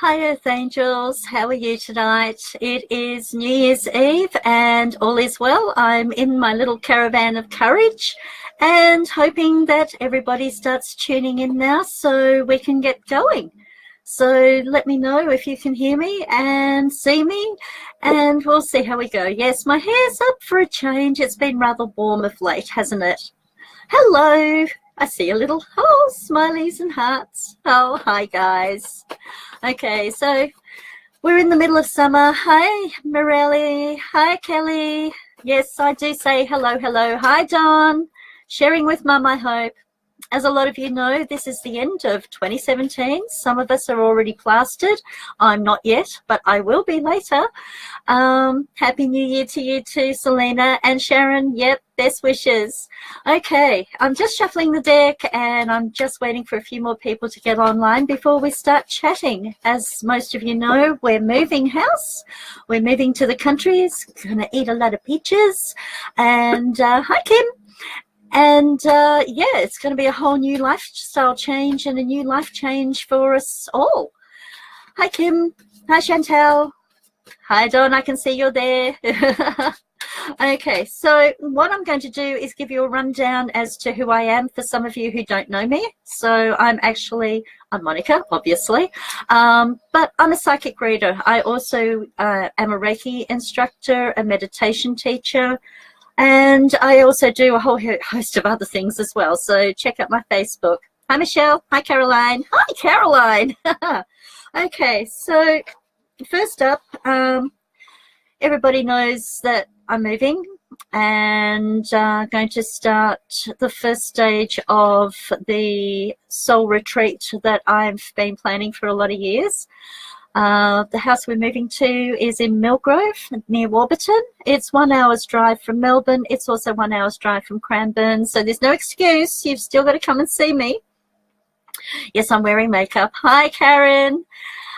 Hi Earth Angels, how are you tonight? It is New Year's Eve and all is well. I'm in my little caravan of courage and hoping that everybody starts tuning in now so we can get going. So let me know if you can hear me and see me and we'll see how we go. Yes, my hair's up for a change. It's been rather warm of late, hasn't it? Hello. I see a little, smileys and hearts. Oh, hi guys. Okay, so we're in the middle of summer. Hi, Morelli. Hi, Kelly. Yes, I do say hello, hello. Hi, Don. Sharing with Mum, I hope. As a lot of you know, this is the end of 2017. Some of us are already plastered. I'm not yet, but I will be later. Happy New Year to you too, Selena and Sharon. Yep, best wishes. Okay, I'm just shuffling the deck and I'm just waiting for a few more people to get online before we start chatting. As most of you know, we're moving house. We're moving to the countries. Gonna eat a lot of peaches. And hi, Kim. And yeah, it's going to be a whole new lifestyle change and a new life change for us all. Hi, Kim. Hi, Chantel. Hi, Don. I can see you're there. Okay, so what I'm going to do is give you a rundown as to who I am for some of you who don't know me. So I'm Monica, obviously, but I'm a psychic reader. I also am a Reiki instructor, a meditation teacher, and I also do a whole host of other things as well. So check out my Facebook. Hi, Michelle. Hi, Caroline. Hi, Caroline. Okay, so first up, everybody knows that I'm moving and going to start the first stage of the soul retreat that I've been planning for a lot of years. The house we're moving to is in Millgrove near Warburton. It's 1 hour's drive from Melbourne. It's also 1 hour's drive from Cranbourne. So there's no excuse. You've still got to come and see me. Yes, I'm wearing makeup. Hi, Karen.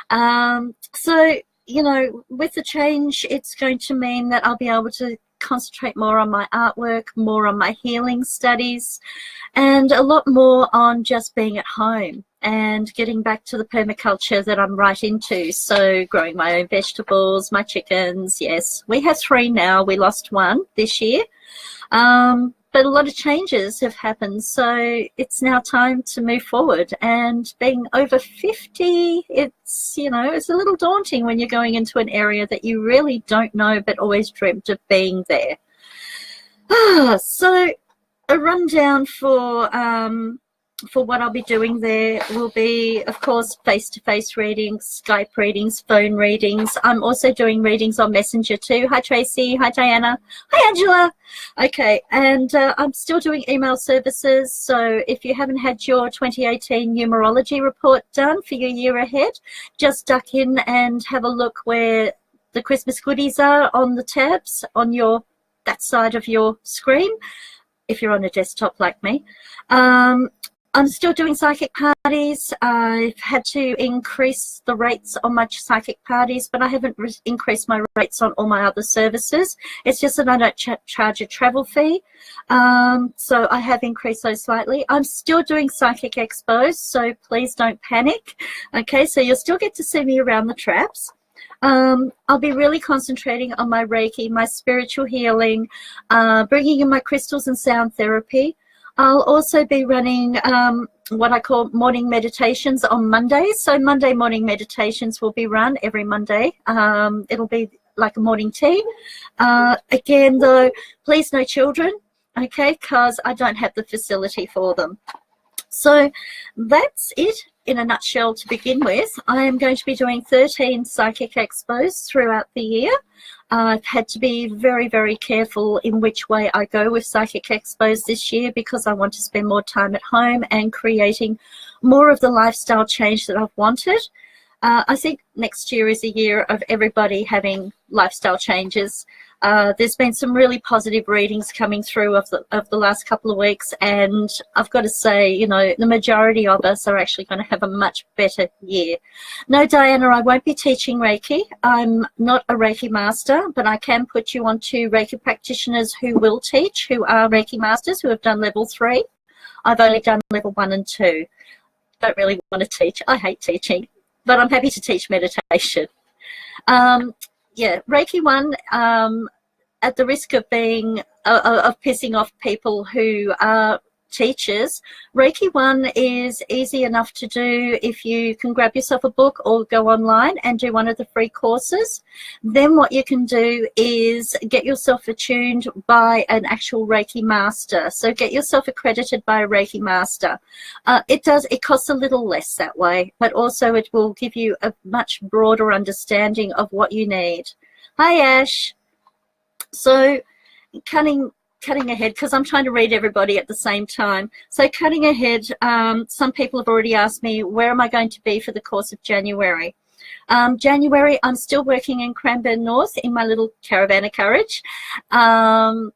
So, you know, with the change, it's going to mean that I'll be able to concentrate more on my artwork, more on my healing studies, and a lot more on just being at home and getting back to the permaculture that I'm right into. So growing my own vegetables, my chickens. Yes, we have 3 now. We lost 1 this year. But a lot of changes have happened. So it's now time to move forward. And being over 50, it's, you know, it's a little daunting when you're going into an area that you really don't know but always dreamt of being there. So a rundown for what I'll be doing there will be, of course, face-to-face readings, Skype readings, phone readings. I'm also doing readings on Messenger too. Hi, Tracy. Hi, Diana. Hi, Angela. Okay, and I'm still doing email services. So if you haven't had your 2018 numerology report done for your year ahead, just duck in and have a look where the Christmas goodies are on the tabs on that side of your screen, if you're on a desktop like me. I'm still doing psychic parties. I've had to increase the rates on my psychic parties, but I haven't increased my rates on all my other services. It's just that I don't charge a travel fee. So I have increased those slightly. I'm still doing psychic expos, so please don't panic. Okay, so you'll still get to see me around the traps. I'll be really concentrating on my Reiki, my spiritual healing, bringing in my crystals and sound therapy. I'll also be running what I call morning meditations on Mondays. So Monday morning meditations will be run every Monday. It'll be like a morning tea. Again, though, please no children, okay, because I don't have the facility for them. So that's it in a nutshell to begin with. I am going to be doing 13 psychic expos throughout the year. I've had to be very, very careful in which way I go with psychic expos this year because I want to spend more time at home and creating more of the lifestyle change that I've wanted. I think next year is a year of everybody having lifestyle changes. There's been some really positive readings coming through of the last couple of weeks, and I've got to say, you know, the majority of us are actually going to have a much better year. No, Diana, I won't be teaching Reiki. I'm not a Reiki master, but I can put you onto Reiki practitioners who will teach, who are Reiki masters, who have done level 3. I've only done level 1 and 2. Don't really want to teach. I hate teaching. but I'm happy to teach meditation. Yeah, Reiki 1, at the risk of being of pissing off people who are teachers, Reiki 1 is easy enough to do if you can grab yourself a book or go online and do one of the free courses. Then what you can do is get yourself attuned by an actual Reiki master. So get yourself accredited by a Reiki master. It costs a little less that way, but also it will give you a much broader understanding of what you need. Hi, Ash. So cutting ahead, because I'm trying to read everybody at the same time. So cutting ahead, some people have already asked me, where am I going to be for the course of January? January, I'm still working in Cranbourne North in my little caravan of courage. And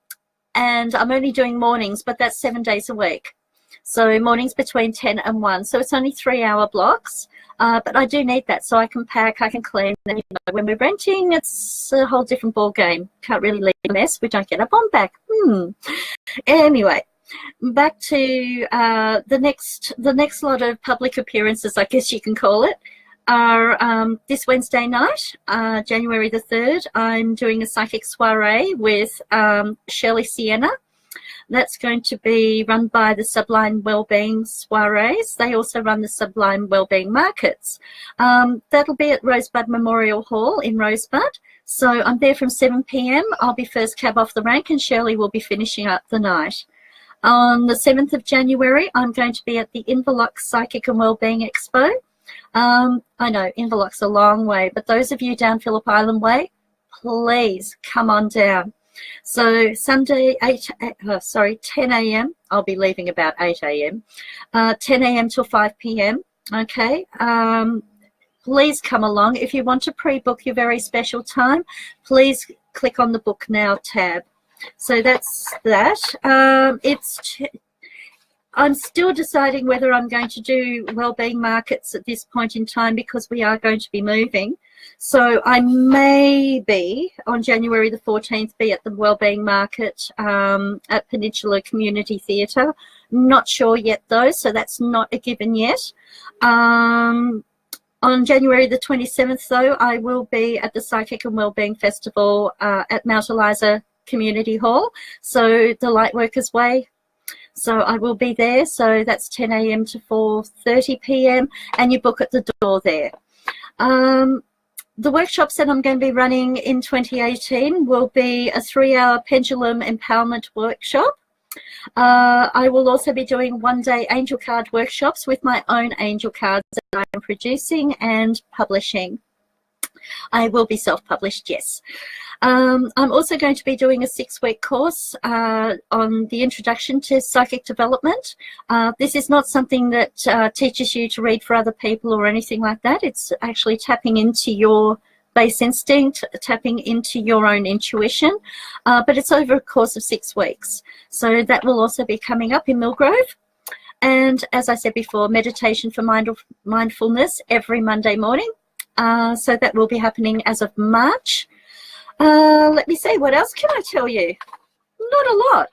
I'm only doing mornings, but that's 7 days a week. So mornings between 10 and 1. So it's only 3-hour blocks. But I do need that so I can pack, I can clean. And, when we're renting, it's a whole different ball game. Can't really leave a mess. We don't get our bomb back. Anyway, back to the next lot of public appearances, I guess you can call it, are this Wednesday night, January the 3rd. I'm doing a psychic soiree with Shirley Sienna. That's going to be run by the Sublime Wellbeing Soirees. They also run the Sublime Wellbeing Markets. That'll be at Rosebud Memorial Hall in Rosebud. So I'm there from 7 p.m. I'll be first cab off the rank, and Shirley will be finishing up the night. On the 7th of January, I'm going to be at the Inverloch Psychic and Wellbeing Expo. I know Inverloch's a long way, but those of you down Phillip Island Way, please come on down. So Sunday, 10 a.m. I'll be leaving about 8 a.m. 10 a.m. till 5 p.m. Okay. Please come along. If you want to pre-book your very special time, please click on the Book Now tab. So that's that. I'm still deciding whether I'm going to do wellbeing markets at this point in time, because we are going to be moving. So I may be, on January the 14th, be at the Wellbeing Market at Peninsula Community Theatre. Not sure yet, though, so that's not a given yet. On January the 27th, though, I will be at the Psychic and Wellbeing Festival at Mount Eliza Community Hall, so the Lightworkers Way. So I will be there, so that's 10 a.m. to 4:30 p.m, and you book at the door there. The workshops that I'm going to be running in 2018 will be a 3-hour pendulum empowerment workshop. I will also be doing 1-day angel card workshops with my own angel cards that I'm producing and publishing. I will be self-published, yes. I'm also going to be doing a 6-week course on the introduction to psychic development. This is not something that teaches you to read for other people or anything like that. It's actually tapping into your base instinct, tapping into your own intuition, but it's over a course of 6 weeks. So that will also be coming up in Millgrove. And as I said before, meditation for mindfulness every Monday morning. So that will be happening as of March. Let me see, what else can I tell you? Not a lot.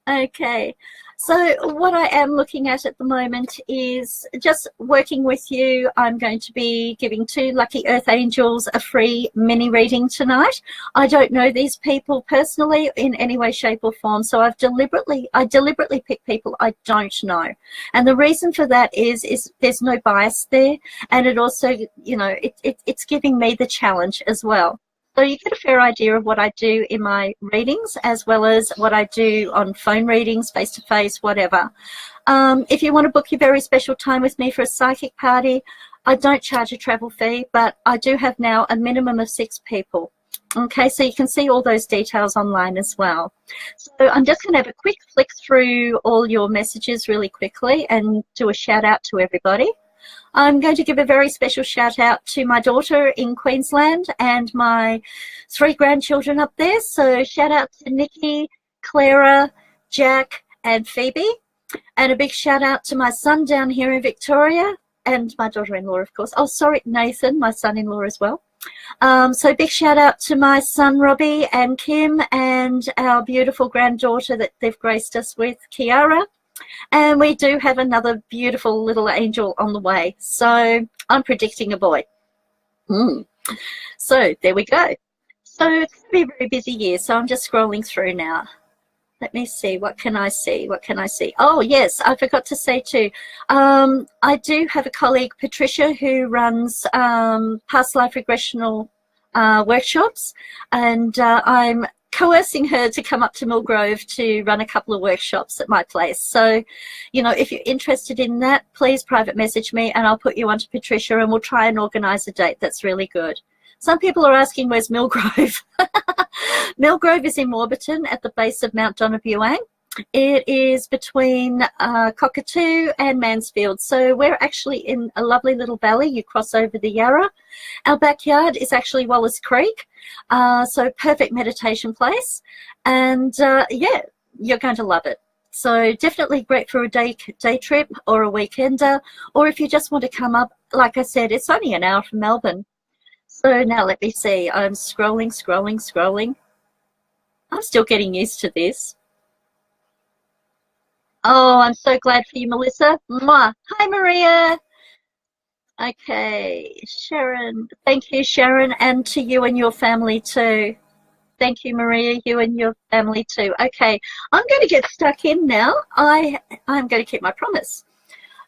Okay, so what I am looking at the moment is just working with you. I'm going to be giving 2 lucky earth angels a free mini reading tonight. I don't know these people personally in any way, shape or form, so I deliberately pick people I don't know. And the reason for that is there's no bias there, and it also, you know, it's giving me the challenge as well. So you get a fair idea of what I do in my readings, as well as what I do on phone readings, face-to-face, whatever. If you want to book your very special time with me for a psychic party, I don't charge a travel fee, but I do have now a minimum of 6 people. Okay, so you can see all those details online as well. So I'm just going to have a quick flick through all your messages really quickly and do a shout out to everybody. I'm going to give a very special shout out to my daughter in Queensland and my 3 grandchildren up there. So shout out to Nikki, Clara, Jack and Phoebe. And a big shout out to my son down here in Victoria and my daughter-in-law, of course. Oh, sorry, Nathan, my son-in-law as well. So big shout out to my son Robbie and Kim and our beautiful granddaughter that they've graced us with, Kiara. And we do have another beautiful little angel on the way. So I'm predicting a boy. So there we go. So it's going to be a very busy year. So I'm just scrolling through now. Let me see. What can I see? What can I see? Oh, yes. I forgot to say too. I do have a colleague, Patricia, who runs past life regressional workshops. And I'm coercing her to come up to Millgrove to run a couple of workshops at my place. So, you know, if you're interested in that, please private message me and I'll put you onto Patricia and we'll try and organize a date. That's really good. Some people are asking, where's Millgrove? Millgrove is in Warburton at the base of Mount Donabuang. It is between Cockatoo and Mansfield. So we're actually in a lovely little valley. You cross over the Yarra. Our backyard is actually Wallace Creek. So perfect meditation place. And yeah, you're going to love it. So definitely great for a day trip or a weekender. Or if you just want to come up, like I said, it's only an hour from Melbourne. So now let me see. I'm scrolling. I'm still getting used to this. Oh, I'm so glad for you, Melissa. Mwah. Hi, Maria. Okay, Sharon. Thank you, Sharon, and to you and your family too. Thank you, Maria, you and your family too. Okay, I'm going to get stuck in now. I'm going to keep my promise.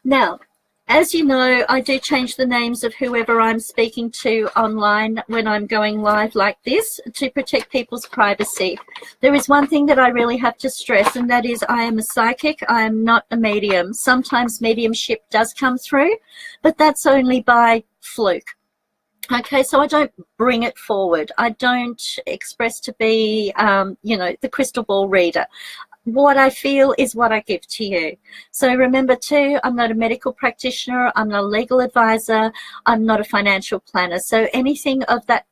Now, as you know, I do change the names of whoever I'm speaking to online when I'm going live like this to protect people's privacy. There is one thing that I really have to stress, and that is I am a psychic. I am not a medium. Sometimes mediumship does come through, but that's only by fluke. Okay, so I don't bring it forward. I don't express to be, you know, the crystal ball reader. What I feel is what I give to you. So remember too, I'm not a medical practitioner, I'm not a legal advisor, I'm not a financial planner. So anything of that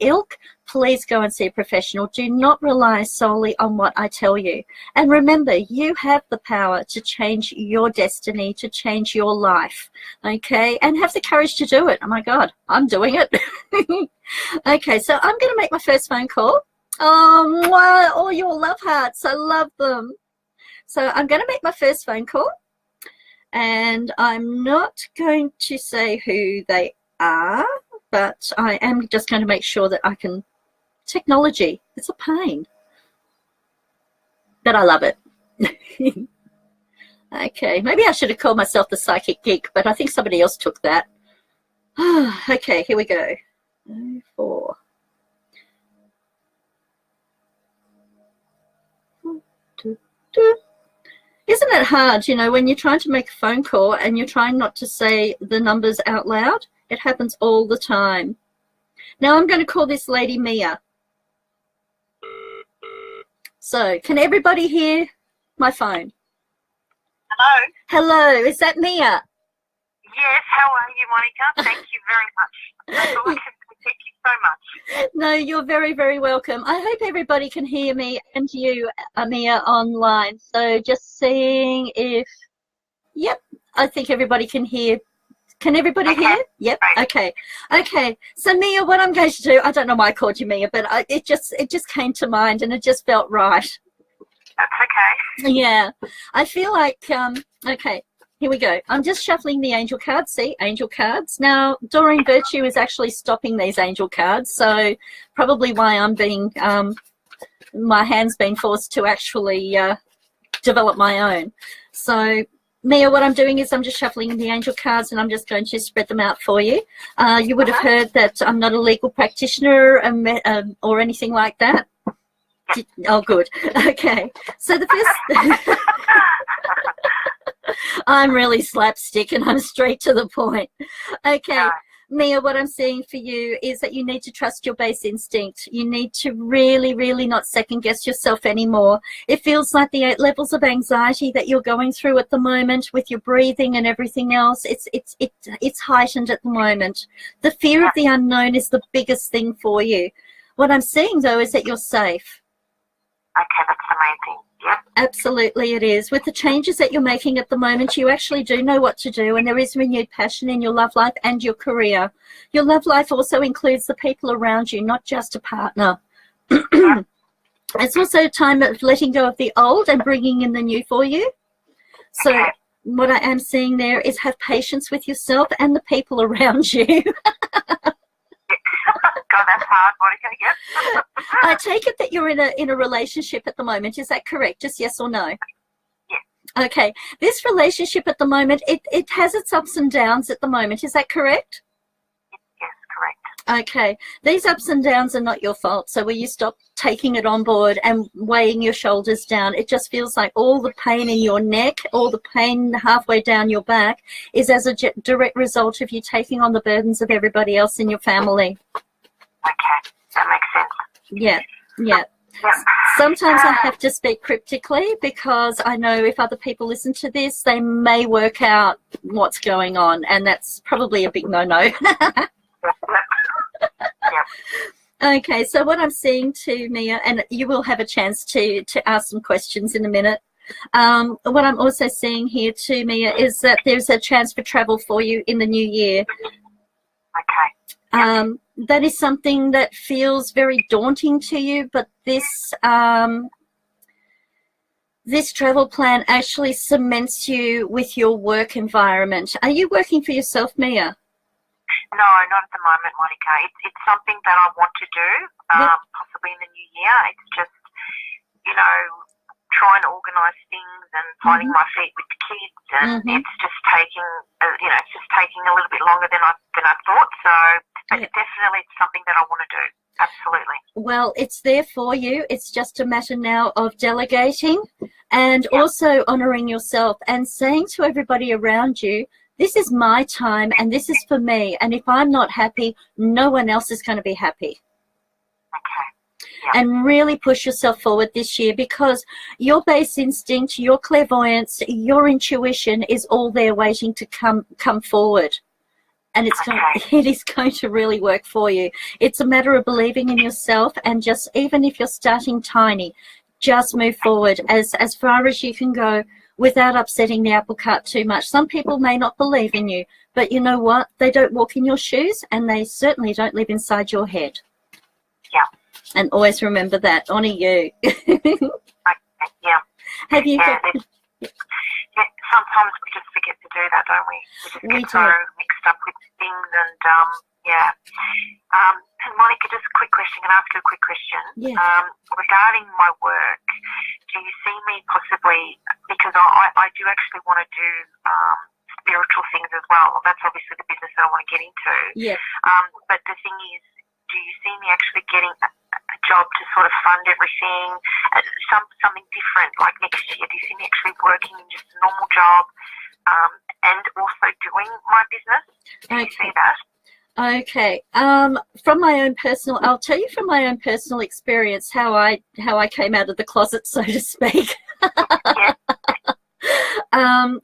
ilk, please go and see a professional. Do not rely solely on what I tell you. And remember, you have the power to change your destiny, to change your life, okay? And have the courage to do it. Oh my God, I'm doing it. Okay, so I'm going to make my first phone call. Oh, wow, all your love hearts. I love them. So I'm going to make my first phone call. And I'm not going to say who they are, but I am just going to make sure that I can. Technology, it's a pain. But I love it. Okay, maybe I should have called myself the Psychic Geek, but I think somebody else took that. Okay, here we go. 04. Isn't it hard, you know, when you're trying to make a phone call and you're trying not to say the numbers out loud? It happens all the time. Now I'm going to call this lady Mia. So, can everybody hear my phone? Hello. Hello, is that Mia? Yes, how are you, Monica? Thank you very much. That's all I can say. Thank you so much. No, you're very, very welcome. I hope everybody can hear me and you, Mia, online. So just seeing if, yep, I think everybody can hear. Can everybody hear? Yep. Okay. Okay. So Mia, what I'm going to do, I don't know why I called you Mia, but it just came to mind and it just felt right. That's okay. Yeah. I feel like, okay, here we go. I'm just shuffling the angel cards. See, angel cards. Now, Doreen Virtue is actually stopping these angel cards. So probably why I'm being, my hand's been forced to actually develop my own. So Mia, what I'm doing is I'm just shuffling the angel cards and I'm just going to spread them out for you. You would have heard that I'm not a legal practitioner or anything like that. Oh, good. Okay. So the first... I'm really slapstick and I'm straight to the point. Okay. Mia, what I'm seeing for you is that you need to trust your base instinct. You need to really, really not second guess yourself anymore. It feels like the 8 levels of anxiety that you're going through at the moment with your breathing and everything else, it's heightened at the moment. The fear of the unknown is the biggest thing for you. What I'm seeing, though, is that you're safe. Okay, that's amazing. Yep. Absolutely it is. With the changes that you're making at the moment, you actually do know what to do, and there is renewed passion in your love life and your career. Your love life also includes the people around you, not just a partner. It's also a time of letting go of the old and bringing in the new for you. So Okay. what I am seeing there is have patience with yourself and the people around you. God, that's hard, Monica. Yep. I take it that you're in a relationship at the moment. Is that correct? Just yes or no? Yes. Okay. This relationship at the moment, it has its ups and downs at the moment. Is that correct? Yes, correct. Okay. These ups and downs are not your fault. So will you stop taking it on board and weighing your shoulders down? It just feels like all the pain in your neck, all the pain halfway down your back is as a direct result of you taking on the burdens of everybody else in your family. Okay, that makes sense. Yeah. Yeah. Yep. Sometimes I have to speak cryptically because I know if other people listen to this, they may work out what's going on, and that's probably a big no-no. Yep. Okay, so what I'm seeing too, Mia, and you will have a chance to ask some questions in a minute. What I'm also seeing here too, Mia, is that there's a chance for travel for you in the new year. Okay. That is something that feels very daunting to you, but this this travel plan actually cements you with your work environment. Are you working for yourself, Mia? No, not at the moment, Monica. It's something that I want to do, possibly in the new year. It's just, trying to organise things and finding my feet with the kids, and it's just taking, a little bit longer than I thought. So, but definitely, it's something that I want to do. Absolutely. Well, it's there for you. It's just a matter now of delegating and also honouring yourself and saying to everybody around you, this is my time and this is for me. And if I'm not happy, no one else is going to be happy. Okay. And really push yourself forward this year, because your base instinct, your clairvoyance, your intuition is all there waiting to come forward. And it is going to really work for you. It's a matter of believing in yourself, and just, even if you're starting tiny, just move forward as far as you can go without upsetting the apple cart too much. Some people may not believe in you, but you know what? They don't walk in your shoes, and they certainly don't live inside your head. Yeah. And always remember that. Honour you. Yeah. Have you got... Sometimes we just forget to do that, don't we? We just get so mixed up with things, and and Monica, just a quick question. Can I ask you a quick question? Yeah. Regarding my work, do you see me possibly, because I do actually want to do spiritual things as well. That's obviously the business that I want to get into. Yeah. But the thing is, do you see me actually getting a job to sort of fund everything, something different, like next year? Do you see me actually working in just a normal job and also doing my business? Do you see that? Okay. From my own personal, I'll tell you from my own personal experience how I came out of the closet, so to speak. Yeah.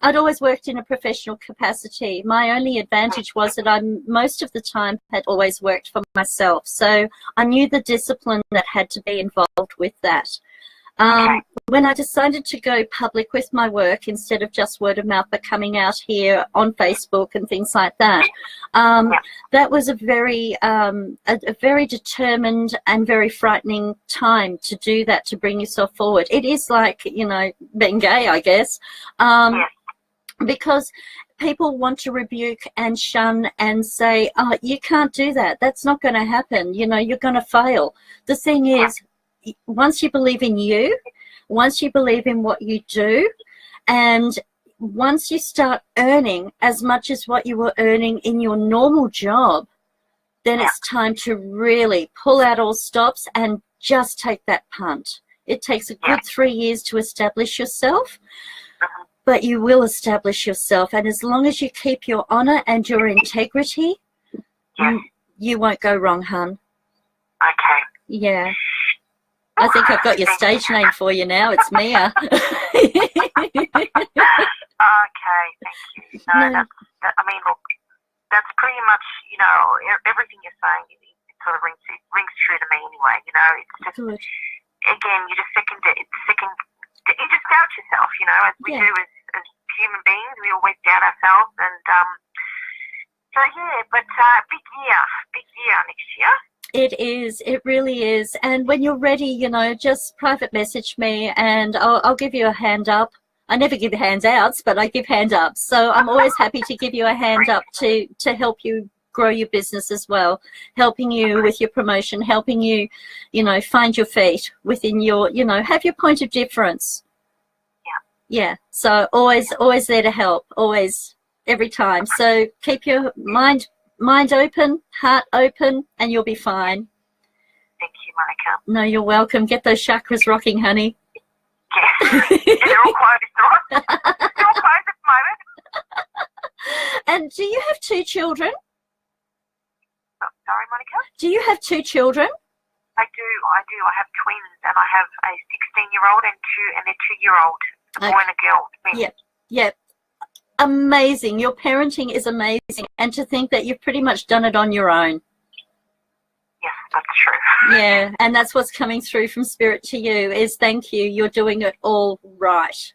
I'd always worked in a professional capacity. My only advantage was that I most of the time had always worked for myself. So I knew the discipline that had to be involved with that. When I decided to go public with my work, instead of just word of mouth, but coming out here on Facebook and things like that, that was a very determined and very frightening time to do that, to bring yourself forward. It is like, being gay, I guess, because people want to rebuke and shun and say, oh, you can't do that. That's not going to happen. You're going to fail. The thing is, once you believe in you, once you believe in what you do, and once you start earning as much as what you were earning in your normal job, then it's time to really pull out all stops and just take that punt. It takes a good 3 years to establish yourself, but you will establish yourself. And as long as you keep your honour and your integrity, you won't go wrong, hun. Okay. Yeah. I think I've got your stage name for you now. It's Mia. Okay, thank you. No, look, that's pretty much, everything you're saying, it sort of rings true to me anyway. It's just, again, you just you just doubt yourself, as we do as human beings. We always doubt ourselves, and but big year next year. It is. It really is. And when you're ready, just private message me, and I'll give you a hand up. I never give handouts, but I give hand ups. So I'm always happy to give you a hand up to help you grow your business as well, helping you with your promotion, helping you, you know, find your feet within your, you know, have your point of difference. Yeah. So always there to help, always, every time. So keep your mind open, heart open, and you'll be fine. Thank you, Monica. No, you're welcome. Get those chakras rocking, honey. Yeah, they're all closed, right? They're all closed at the moment. And do you have 2 children? Oh, sorry, Monica? Do you have 2 children? I do. I have twins, and I have a 16-year-old and a 2-year-old, a boy and a girl. Yeah, yeah. Amazing. Your parenting is amazing. And to think that you've pretty much done it on your own. Yes, that's true. Yeah, and that's what's coming through from Spirit to you is thank you. You're doing it all right.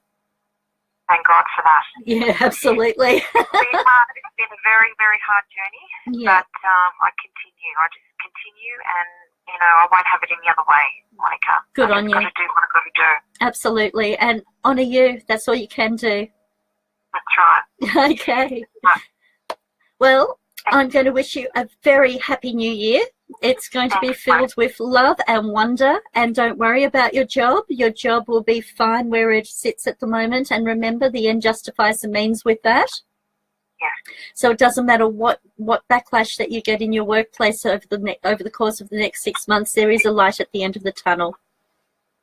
Thank God for that. Yeah, absolutely. It's been a very, very hard journey, but I continue. I just continue, and, you know, I won't have it any other way, Monica. Good on you. I've got to do what I've got to do. Absolutely, and honour you. That's all you can do. That's right. Okay. Well, I'm going to wish you a very happy new year. It's going to be filled with love and wonder, and don't worry about your job. Your job will be fine where it sits at the moment, and remember, the end justifies the means with that. Yeah. So it doesn't matter what backlash that you get in your workplace over the course of the next 6 months, there is a light at the end of the tunnel.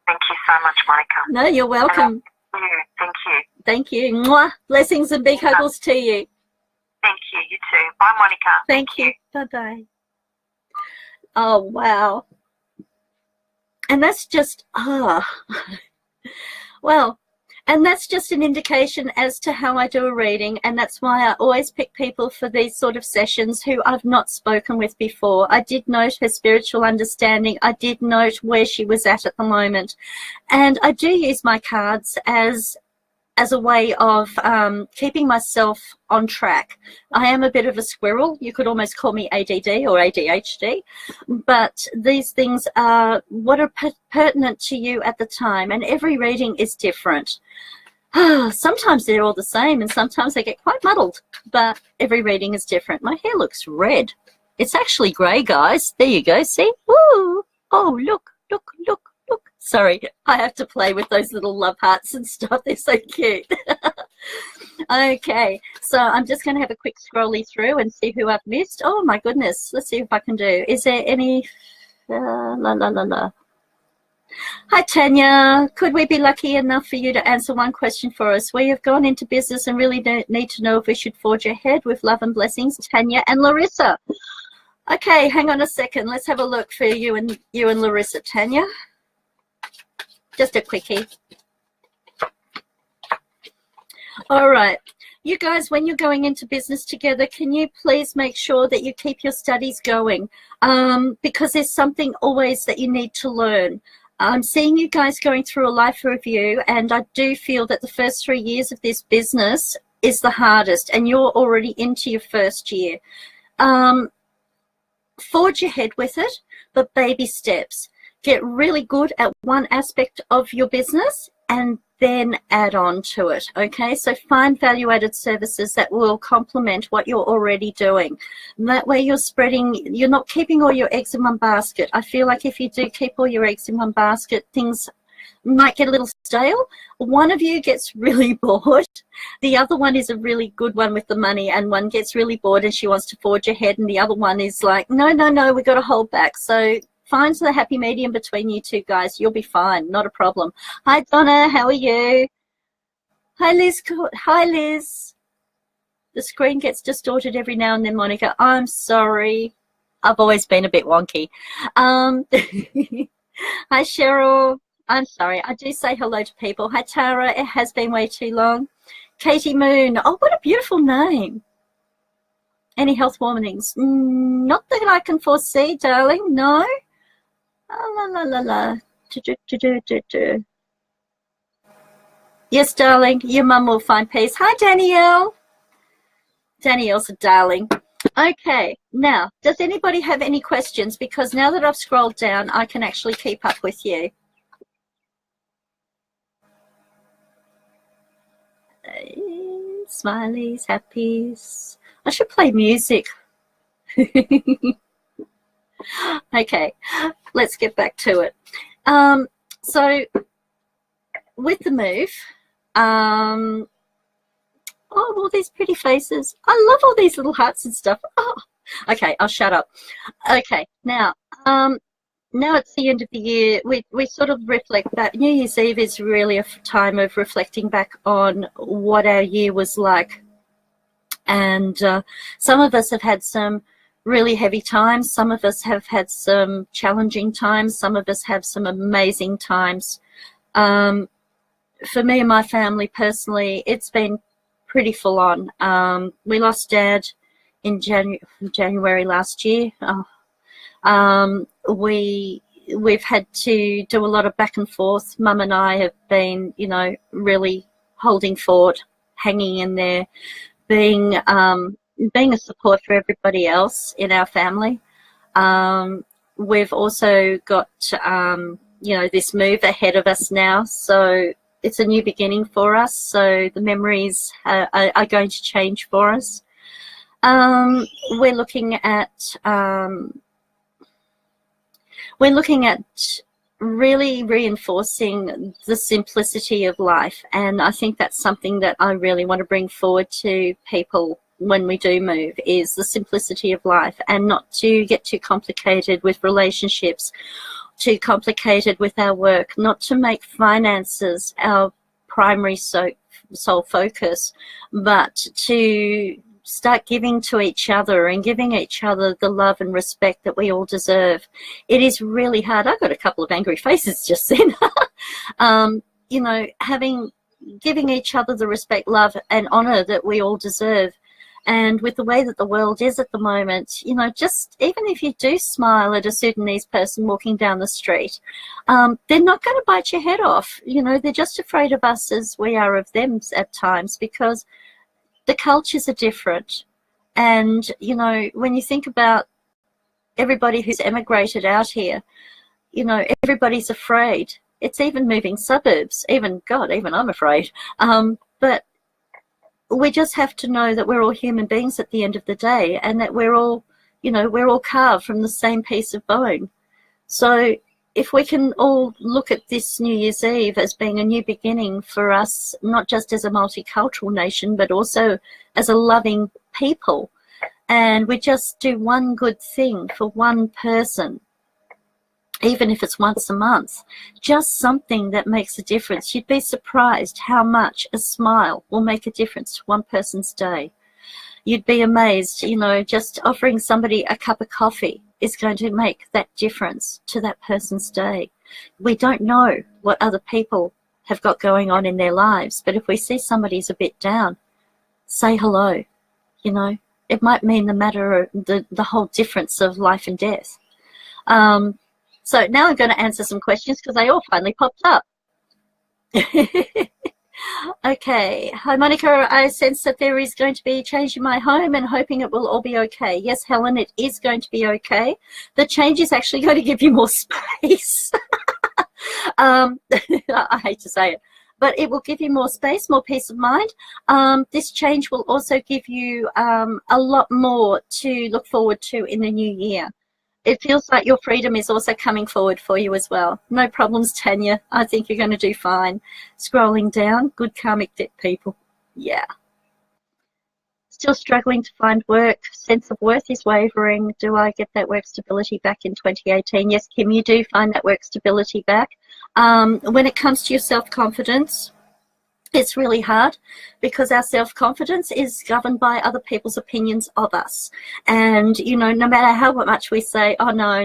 Thank you so much, Monica. No, you're welcome. Thank you. Thank you. Mwah. Blessings and big huggles to you. Thank you. You too. Bye, Monica. Thank you. Bye-bye. Oh, wow. And that's just, well, and that's just an indication as to how I do a reading, and that's why I always pick people for these sort of sessions who I've not spoken with before. I did note her spiritual understanding. I did note where she was at the moment. And I do use my cards as a way of keeping myself on track. I am a bit of a squirrel. You could almost call me ADD or ADHD, but these things are what are pertinent to you at the time, and every reading is different. Sometimes they're all the same, and sometimes they get quite muddled, but every reading is different. My hair looks red. It's actually grey, guys. There you go. See? Woo! Oh, look, look, look. Sorry, I have to play with those little love hearts and stuff. They're so cute. Okay, so I'm just going to have a quick scrolly through and see who I've missed. Oh, my goodness. Let's see if I can do. Is there any... Hi, Tanya. Could we be lucky enough for you to answer one question for us? We have gone into business and really don't need to know if we should forge ahead. With love and blessings, Tanya and Larissa. Okay, hang on a second. Let's have a look for you and Larissa, Tanya. Just a quickie. All right. You guys, when you're going into business together, can you please make sure that you keep your studies going? Because there's something always that you need to learn. I'm seeing you guys going through a life review, and I do feel that the first 3 years of this business is the hardest, and you're already into your first year. Forge ahead with it, but baby steps. Get really good at one aspect of your business and then add on to it, okay? So find value-added services that will complement what you're already doing. And that way you're not keeping all your eggs in one basket. I feel like if you do keep all your eggs in one basket, things might get a little stale. One of you gets really bored. The other one is a really good one with the money, and one gets really bored and she wants to forge ahead, and the other one is like, no, we got to hold back. So find the happy medium between you two guys. You'll be fine. Not a problem. Hi, Donna. How are you? Hi, Liz. Hi, Liz. The screen gets distorted every now and then, Monica. I'm sorry. I've always been a bit wonky. Hi, Cheryl. I'm sorry. I do say hello to people. Hi, Tara. It has been way too long. Katie Moon. Oh, what a beautiful name. Any health warnings? Not that I can foresee, darling. No. Yes, darling, your mum will find peace. Hi, Danielle. Danielle's a darling. Okay, now, does anybody have any questions? Because now that I've scrolled down, I can actually keep up with you. Smileys, happies. I should play music. Okay, let's get back to it. So with the move, oh, all these pretty faces. I love all these little hearts and stuff. Oh, okay, I'll shut up. Okay, now it's the end of the year. We sort of reflect back. New Year's Eve is really a time of reflecting back on what our year was like. And some of us have had some really heavy times. Some of us have had some challenging times. Some of us have some amazing times. For me and my family personally, it's been pretty full on. We lost Dad in January last year. We've had to do a lot of back and forth. Mum and I have been, you know, really holding fort, hanging in there, being a support for everybody else in our family. We've also got, you know, this move ahead of us now, so it's a new beginning for us. So the memories are going to change for us. We're looking at really reinforcing the simplicity of life, and I think that's something that I really want to bring forward to people when we do move, is the simplicity of life, and not to get too complicated with relationships, too complicated with our work, not to make finances our primary sole focus, but to start giving to each other and giving each other the love and respect that we all deserve. It is really hard. I got a couple of angry faces just then. You know, giving each other the respect, love and honor that we all deserve. And with the way that the world is at the moment, you know, just even if you do smile at a Sudanese person walking down the street, they're not going to bite your head off. You know, they're just afraid of us as we are of them at times, because the cultures are different. And, you know, when you think about everybody who's emigrated out here, you know, everybody's afraid. It's even moving suburbs. Even I'm afraid. But we just have to know that we're all human beings at the end of the day, and that we're all, you know, we're all carved from the same piece of bone. So if we can all look at this New Year's Eve as being a new beginning for us, not just as a multicultural nation, but also as a loving people, and we just do one good thing for one person, even if it's once a month, just something that makes a difference. You'd be surprised how much a smile will make a difference to one person's day. You'd be amazed, you know, just offering somebody a cup of coffee is going to make that difference to that person's day. We don't know what other people have got going on in their lives, but if we see somebody's a bit down, say hello. You know, it might mean the whole difference of life and death. So now I'm going to answer some questions because they all finally popped up. Okay. Hi, Monica. I sense that there is going to be a change in my home and hoping it will all be okay. Yes, Helen, it is going to be okay. The change is actually going to give you more space. I hate to say it, but it will give you more space, more peace of mind. This change will also give you a lot more to look forward to in the new year. It feels like your freedom is also coming forward for you as well. No problems, Tanya. I think you're going to do fine. Scrolling down, good karmic debt people. Yeah. Still struggling to find work. Sense of worth is wavering. Do I get that work stability back in 2018? Yes, Kim, you do find that work stability back. When it comes to your self-confidence, it's really hard because our self-confidence is governed by other people's opinions of us. And, you know, no matter how much we say, oh, no,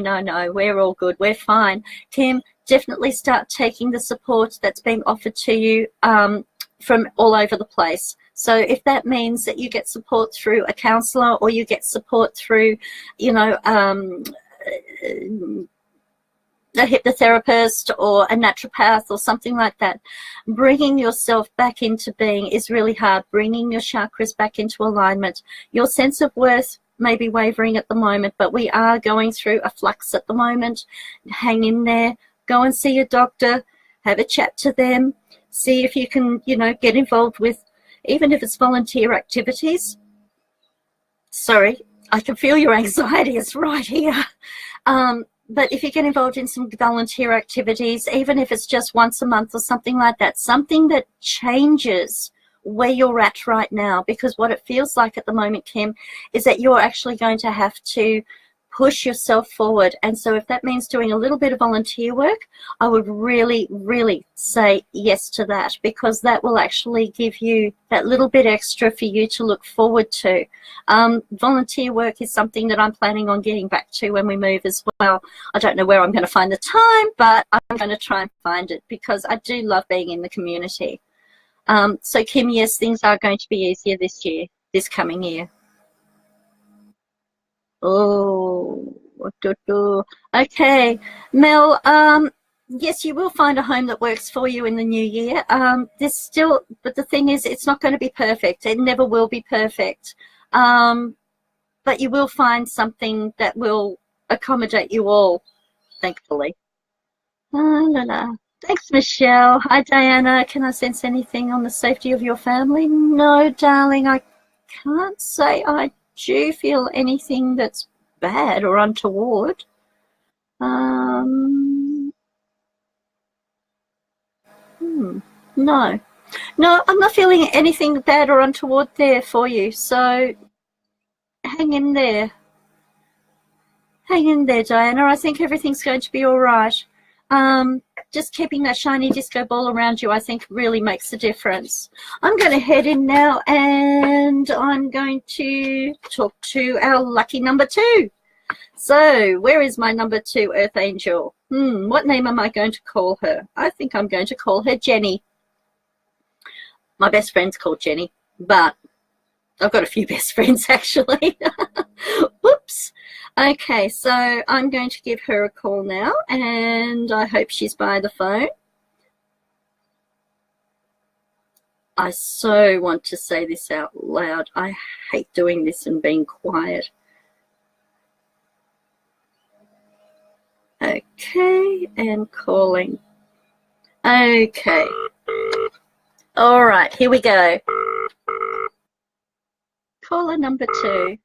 we're all good, we're fine. Kim, definitely start taking the support that's being offered to you from all over the place. So if that means that you get support through a counsellor or you get support through, you know, a hypnotherapist or a naturopath or something like that, bringing yourself back into being is really hard. Bringing your chakras back into alignment. Your sense of worth may be wavering at the moment, but we are going through a flux at the moment. Hang in there. Go and see your doctor. Have a chat to them. See if you can, you know, get involved with even if it's volunteer activities. Sorry, I can feel your anxiety is right here. But if you get involved in some volunteer activities, even if it's just once a month or something like that, something that changes where you're at right now, because what it feels like at the moment, Kim, is that you're actually going to have to push yourself forward. And so if that means doing a little bit of volunteer work, I would really, really say yes to that, because that will actually give you that little bit extra for you to look forward to. Volunteer work is something that I'm planning on getting back to when we move as well. I don't know where I'm going to find the time, but I'm going to try and find it, because I do love being in the community. So Kim, yes, things are going to be easier this coming year. Oh, okay. Mel, yes, you will find a home that works for you in the new year. But the thing is, it's not going to be perfect. It never will be perfect. But you will find something that will accommodate you all, thankfully. Thanks, Michelle. Hi, Diana. Can I sense anything on the safety of your family? No, darling, I can't say I do feel anything that's bad or untoward. No, I'm not feeling anything bad or untoward there for you, so hang in there, Diana. I think everything's going to be all right. Just keeping that shiny disco ball around you, I think, really makes a difference. I'm going to head in now, and I'm going to talk to our lucky number 2. So where is my number 2 Earth Angel? What name am I going to call her? I think I'm going to call her Jenny. My best friend's called Jenny, but I've got a few best friends, actually. Whoops. Okay, so I'm going to give her a call now, and I hope she's by the phone. I so want to say this out loud. I hate doing this and being quiet. Okay, and calling. Okay. All right, here we go. Caller number 2.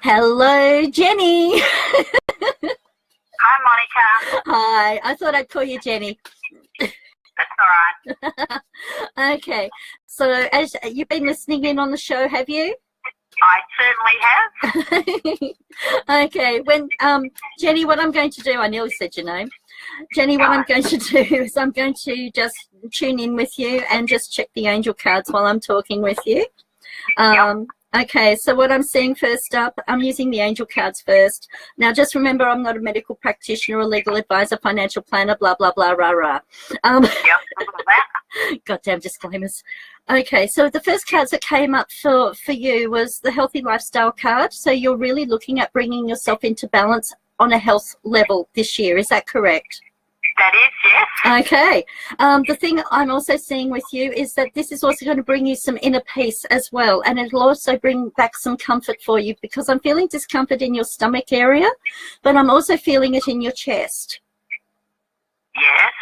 Hello, Jenny. Hi, Monica. Hi. I thought I'd call you Jenny. That's all right. Okay. So, as you've been listening in on the show, have you? I certainly have. Okay. When Jenny, what I'm going to do, I nearly said your name. Jenny, what I'm going to do is I'm going to just tune in with you and just check the angel cards while I'm talking with you. Okay, so what I'm seeing first up, I'm using the angel cards first. Now, just remember, I'm not a medical practitioner or legal advisor, financial planner, blah, blah, blah, rah, rah. Goddamn disclaimers. Okay, so the first cards that came up for you was the healthy lifestyle card. So you're really looking at bringing yourself into balance on a health level this year. Is that correct? That is, yes. Okay. The thing I'm also seeing with you is that this is also going to bring you some inner peace as well, and it'll also bring back some comfort for you, because I'm feeling discomfort in your stomach area, but I'm also feeling it in your chest. Yes.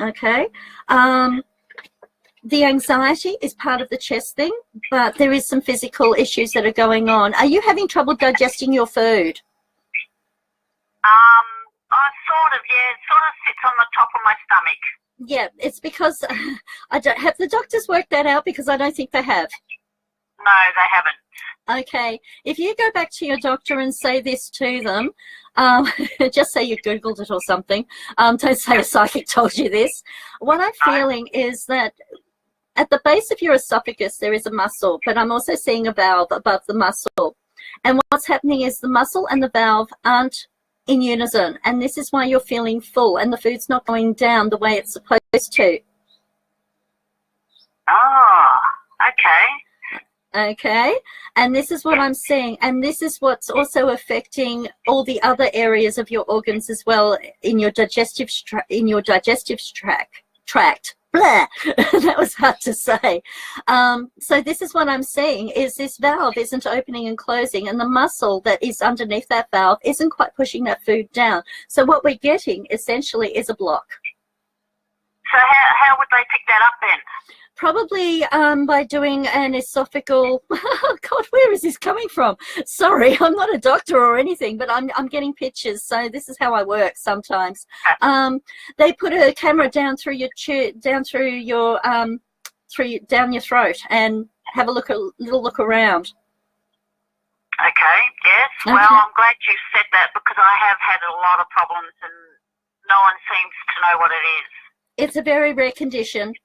Okay. The anxiety is part of the chest thing, but there is some physical issues that are going on. Are you having trouble digesting your food? Sort of, yeah. It sort of sits on the top of my stomach. Yeah, it's because I don't have the doctors worked that out, because I don't think they have. No, they haven't. Okay, if you go back to your doctor and say this to them, just say you Googled it or something. Don't say a psychic told you this. What I'm feeling is that at the base of your esophagus there is a muscle, but I'm also seeing a valve above the muscle. And what's happening is the muscle and the valve aren't in unison, and this is why you're feeling full and the food's not going down the way it's supposed to. Oh, okay. Okay, and this is what I'm seeing, and this is what's also affecting all the other areas of your organs as well in your digestive tract. Blah. That was hard to say. So this is what I'm seeing, is this valve isn't opening and closing, and the muscle that is underneath that valve isn't quite pushing that food down. So what we're getting essentially is a block. So how would they pick that up then? Probably by doing an esophageal. Oh God, where is this coming from? Sorry, I'm not a doctor or anything, but I'm getting pictures. So this is how I work sometimes. They put a camera down through your down your throat and have a little look around. Okay. Yes. Okay. Well, I'm glad you said that because I have had a lot of problems and no one seems to know what it is. It's a very rare condition.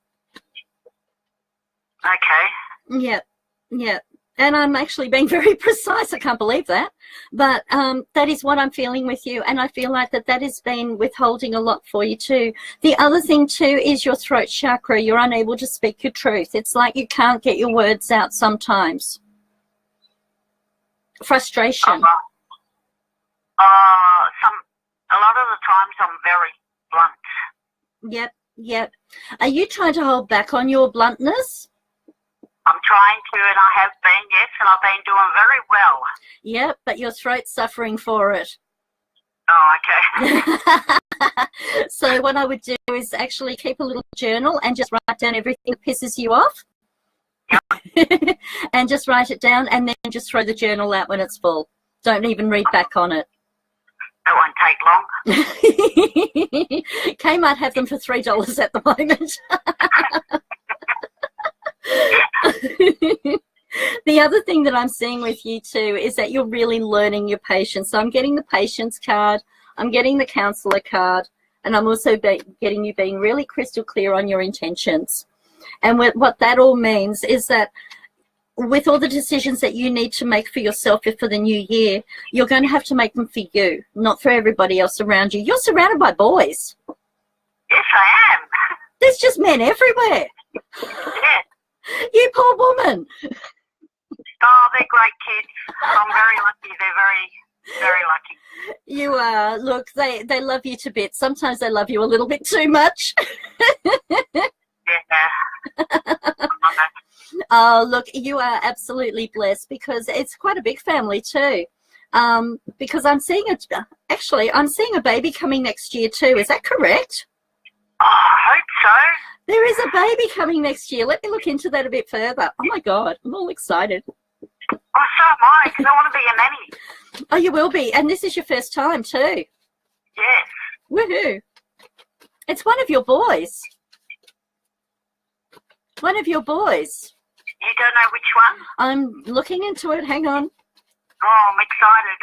Okay. Yep, yep. And I'm actually being very precise. I can't believe that. But that is what I'm feeling with you. And I feel like that has been withholding a lot for you too. The other thing too is your throat chakra. You're unable to speak your truth. It's like you can't get your words out sometimes. Frustration. A lot of the times I'm very blunt. Yep, yep. Are you trying to hold back on your bluntness? I'm trying to, and I have been, yes, and I've been doing very well. Yep, but your throat's suffering for it. Oh, okay. So what I would do is actually keep a little journal and just write down everything that pisses you off. Yep. And just write it down and then just throw the journal out when it's full. Don't even read back on it. That won't take long. Kay might have them for $3 at the moment. The other thing that I'm seeing with you too is that you're really learning your patience. So I'm getting the patience card, I'm getting the counselor card, and I'm also getting you being really crystal clear on your intentions. And what that all means is that with all the decisions that you need to make for yourself for the new year, you're going to have to make them for you, not for everybody else around you. You're surrounded by boys. Yes, I am. There's just men everywhere. Yes. You poor woman. Oh, they're great kids. I'm very lucky. They're very, very lucky. You are. Look, they love you to bits. Sometimes they love you a little bit too much. Yeah. Oh, look, you are absolutely blessed because it's quite a big family too. Because I'm seeing a baby coming next year too. Is that correct? Oh, I hope so. There is a baby coming next year. Let me look into that a bit further. Oh my God, I'm all excited. Oh, so am I, because I want to be a nanny. Oh, you will be. And this is your first time too. Yes. Woohoo. It's one of your boys. One of your boys. You don't know which one? I'm looking into it. Hang on. Oh, I'm excited.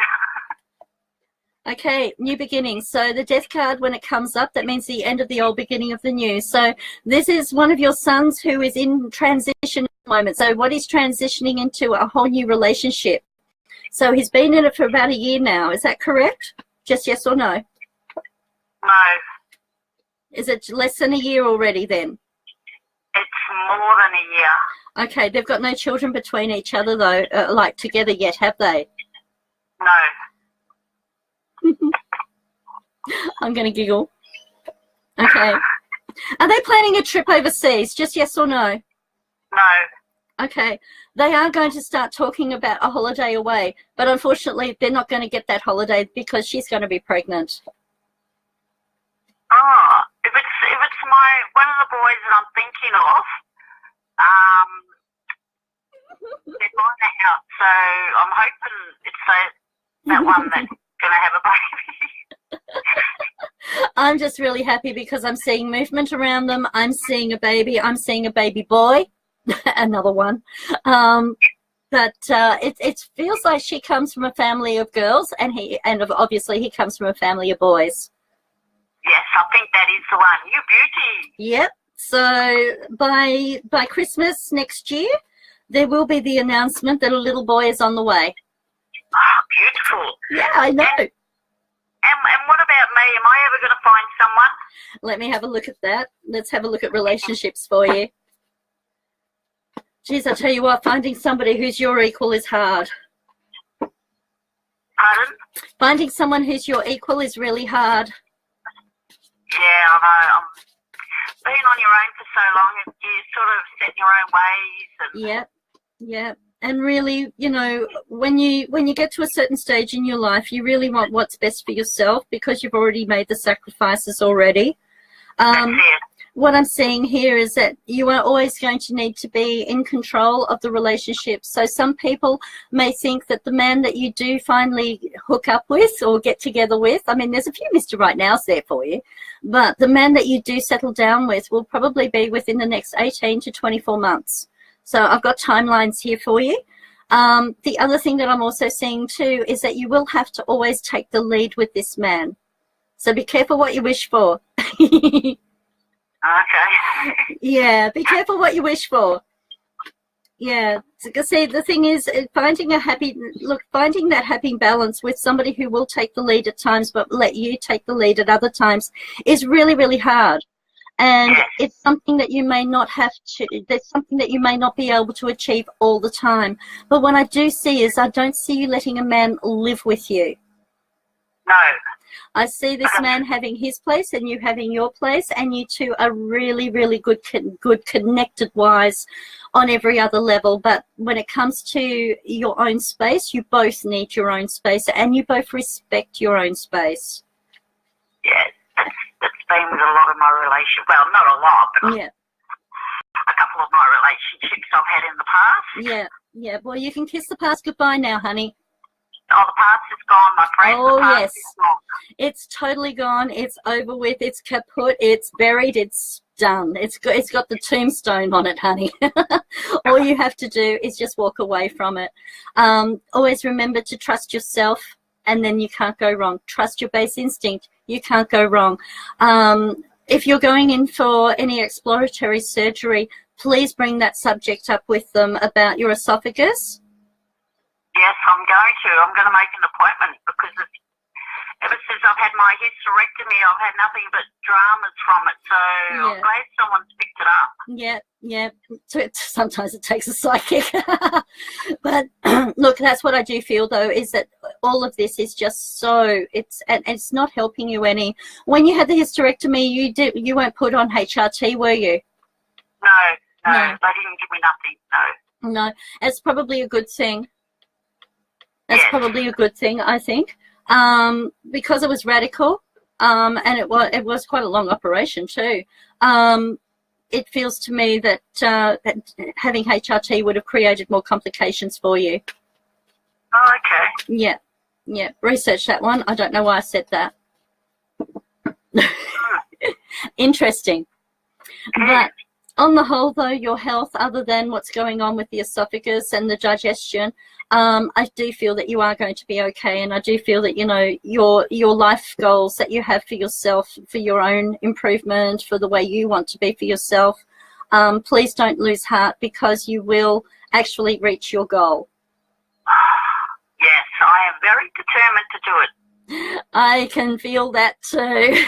Okay, new beginnings. So the death card, when it comes up, that means the end of the old, beginning of the new. So this is one of your sons who is in transition at the moment. So what he's transitioning into a whole new relationship. So he's been in it for about a year now. Is that correct? Just yes or no? No. Is it less than a year already then? It's more than a year. Okay, they've got no children between each other though, like together yet, have they? No. I'm going to giggle. Okay. Are they planning a trip overseas? Just yes or no? No. Okay. They are going to start talking about a holiday away, but unfortunately they're not going to get that holiday because she's going to be pregnant. Oh, if it's one of the boys that I'm thinking of, they're buying a house, so I'm hoping it's that one that's going to have a baby. I'm just really happy because I'm seeing movement around them. I'm seeing a baby. I'm seeing a baby boy, another one. But it feels like she comes from a family of girls, and obviously he comes from a family of boys. Yes, I think that is the one. You beauty. Yep. So by Christmas next year, there will be the announcement that a little boy is on the way. Oh, beautiful. Yeah, I know. And what about me? Am I ever going to find someone? Let me have a look at that. Let's have a look at relationships for you. Geez, I tell you what, finding somebody who's your equal is hard. Pardon? Finding someone who's your equal is really hard. Yeah, I know. Being on your own for so long, you sort of set your own ways. Yep, yep. And really, you know, when you get to a certain stage in your life, you really want what's best for yourself because you've already made the sacrifices already. what I'm seeing here is that you are always going to need to be in control of the relationship. So some people may think that the man that you do finally hook up with or get together with, I mean, there's a few Mr. Right Nows there for you, but the man that you do settle down with will probably be within the next 18 to 24 months. So I've got timelines here for you. The other thing that I'm also seeing too is that you will have to always take the lead with this man. So be careful what you wish for. Okay. Yeah, be careful what you wish for. Yeah, so, see, the thing is, finding that happy balance with somebody who will take the lead at times but let you take the lead at other times is really, really hard. And it's something that you may not have to, there's something that you may not be able to achieve all the time. But what I do see is I don't see you letting a man live with you. No. I see this man having his place and you having your place, and you two are really, really good connected wise on every other level. But when it comes to your own space, you both need your own space and you both respect your own space. Yeah, that's been with a lot of my relationships. Well, not a lot, but yeah, a couple of my relationships I've had in the past. Yeah, yeah. Well, you can kiss the past goodbye now, honey. Oh, the past is gone, my friend. Oh, the past yes. is gone. It's totally gone. It's over with. It's kaput. It's buried. It's done. It's got the tombstone on it, honey. All you have to do is just walk away from it. Always remember to trust yourself, and then you can't go wrong. Trust your base instinct. You can't go wrong. If you're going in for any exploratory surgery, please bring that subject up with them about your esophagus. Yes, I'm going to. I'm going to make an appointment because ever since I've had my hysterectomy, I've had nothing but dramas from it. So I'm glad someone's picked it up. Yeah, yeah. Sometimes it takes a psychic. But look, that's what I do feel, though, is that all of this is just it's not helping you any. When you had the hysterectomy, you weren't put on HRT, were you? No, they didn't give me nothing, No, it's probably a good thing. That's probably a good thing, I think, because it was radical, and it was quite a long operation too. It feels to me that having HRT would have created more complications for you. Oh, okay. Yeah. Research that one. I don't know why I said that. Interesting. But on the whole, though, your health, other than what's going on with the esophagus and the digestion, I do feel that you are going to be okay, and I do feel that, you know, your life goals that you have for yourself, for your own improvement, for the way you want to be for yourself, please don't lose heart, because you will actually reach your goal. Yes, I am very determined to do it. I can feel that too.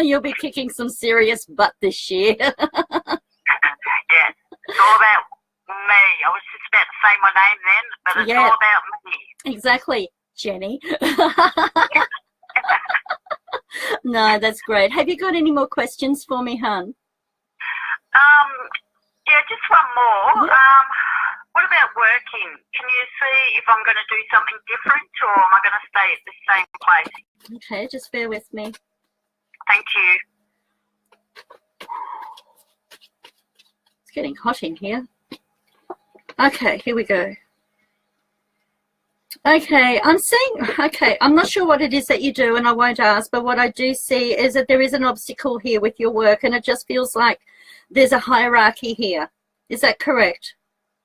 You'll be kicking some serious butt this year. Yeah, it's all about me. I was just about to say my name then, but it's all about me. Exactly, Jenny. No, that's great. Have you got any more questions for me, hon? Yeah, just one more. Yep. What about working? Can you see if I'm going to do something different, or am I going to stay at the same place? Okay, just bear with me. Thank you. It's getting hot in here. Okay, here we go. Okay, I'm not sure what it is that you do, and I won't ask, but what I do see is that there is an obstacle here with your work, and it just feels like there's a hierarchy here. Is that correct?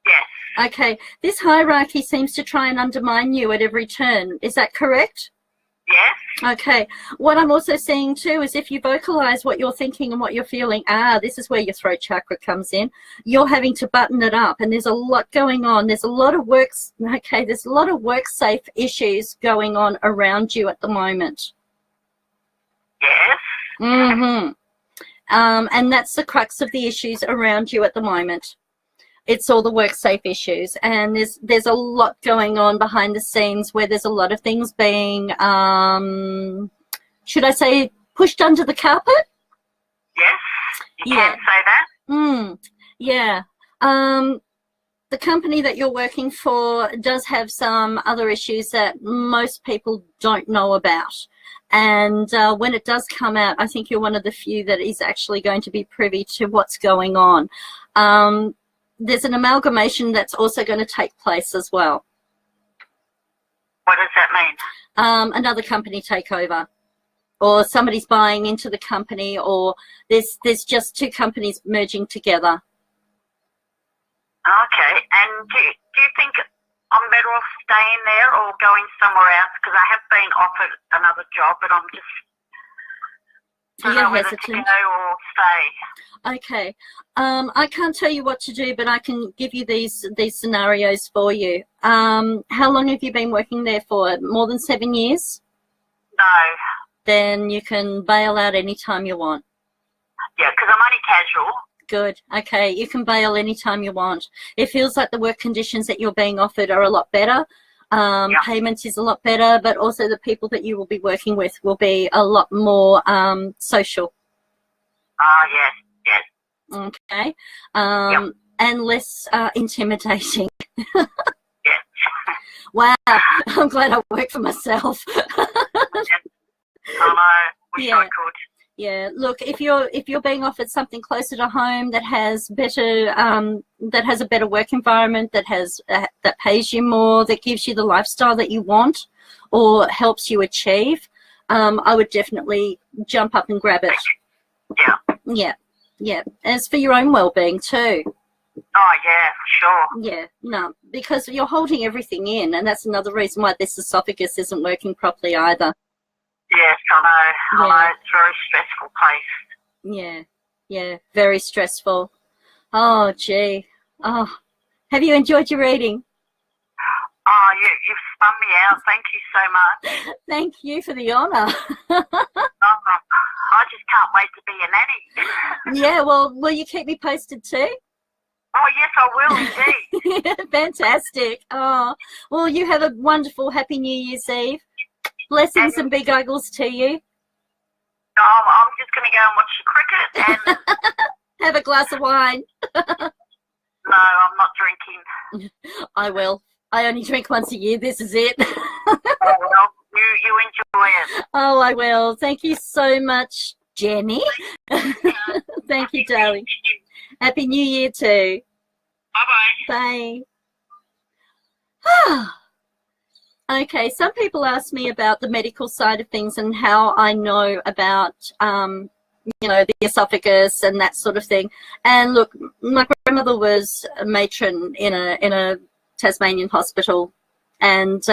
Yes. Okay, this hierarchy seems to try and undermine you at every turn. Is that correct? Yes. Okay, what I'm also seeing too is if you vocalize what you're thinking and what you're feeling, this is where your throat chakra comes in. You're having to button it up, and there's a lot going on. There's a lot of there's a lot of work safe issues going on around you at the moment. Yes. Mm-hmm. And that's the crux of the issues around you at the moment. It's all the work safe issues, and there's a lot going on behind the scenes where there's a lot of things being, should I say, pushed under the carpet? Yes, you can say that. Yeah. The company that you're working for does have some other issues that most people don't know about. And when it does come out, I think you're one of the few that is actually going to be privy to what's going on. There's an amalgamation that's also going to take place as well. What does that mean? Another company takeover, or somebody's buying into the company, or there's just two companies merging together. Okay, and do you think I'm better off staying there or going somewhere else? Because I have been offered another job, but I'm just don't know whether to go or stay. Okay, I can't tell you what to do, but I can give you these scenarios for you. How long have you been working there for? More than 7 years? No. Then you can bail out anytime you want. Yeah, because I'm only casual. Good. Okay, you can bail anytime you want. It feels like the work conditions that you're being offered are a lot better. Payment is a lot better, but also the people that you will be working with will be a lot more social. Yes. Okay. And less intimidating. Yes. Wow, I'm glad I work for myself. I know. Wish I could. Yeah, look, if you're being offered something closer to home that has better that has a better work environment, that has that pays you more, that gives you the lifestyle that you want or helps you achieve, I would definitely jump up and grab it. Yeah. As for your own well-being too. Oh yeah, sure. Yeah, no, because you're holding everything in, and that's another reason why this esophagus isn't working properly either. Yes, I know. I know. It's a very stressful place. Yeah, very stressful. Oh, gee. Oh, have you enjoyed your reading? Oh, you've spun me out. Thank you so much. Thank you for the honour. I just can't wait to be a nanny. Yeah, well, will you keep me posted too? Oh, yes, I will indeed. Fantastic. Oh, well, you have a wonderful, happy New Year's Eve. Blessings and big uggles to you. I'm just going to go and watch the cricket and have a glass of wine. No, I'm not drinking. I will. I only drink once a year. This is it. Oh, well, you enjoy it. Oh, I will. Thank you so much, Jenny. Thank you, darling. Happy New Year too. Bye-bye. Bye. Okay, some people ask me about the medical side of things and how I know about, the esophagus and that sort of thing. And look, my grandmother was a matron in a Tasmanian hospital, and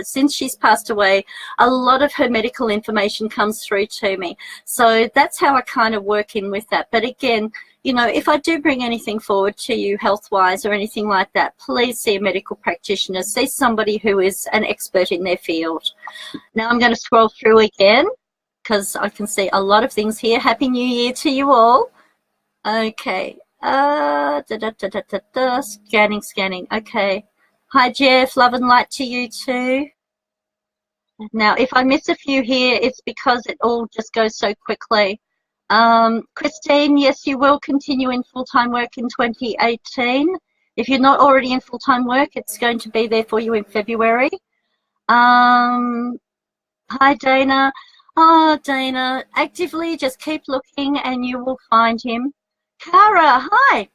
since she's passed away, a lot of her medical information comes through to me. So that's how I kind of work in with that. But again, if I do bring anything forward to you health-wise or anything like that, please see a medical practitioner. See somebody who is an expert in their field. Now I'm going to scroll through again because I can see a lot of things here. Happy New Year to you all. Okay. Scanning. Okay. Hi, Jeff. Love and light to you too. Now, if I miss a few here, it's because it all just goes so quickly. Christine, yes, you will continue in full-time work in 2018. If you're not already in full-time work, it's going to be there for you in February. Hi, Dana. Oh, Dana, actively just keep looking and you will find him. Cara, hi.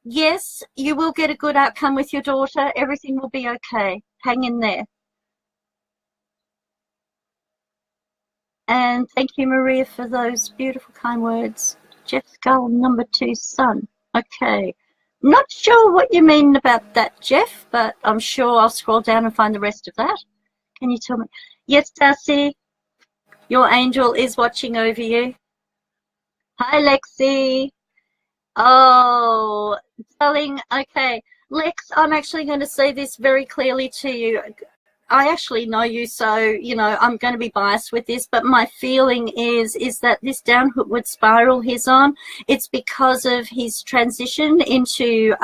Yes, you will get a good outcome with your daughter. Everything will be okay. Hang in there. And thank you, Maria, for those beautiful, kind words. Jeff Skull, number 2 son. Okay. Not sure what you mean about that, Jeff, but I'm sure I'll scroll down and find the rest of that. Can you tell me? Yes, Darcy, your angel is watching over you. Hi, Lexi. Oh, darling, okay. Lex, I'm actually going to say this very clearly to you. I actually know you, so, I'm going to be biased with this, but my feeling is that this downward spiral he's on, it's because of his transition into,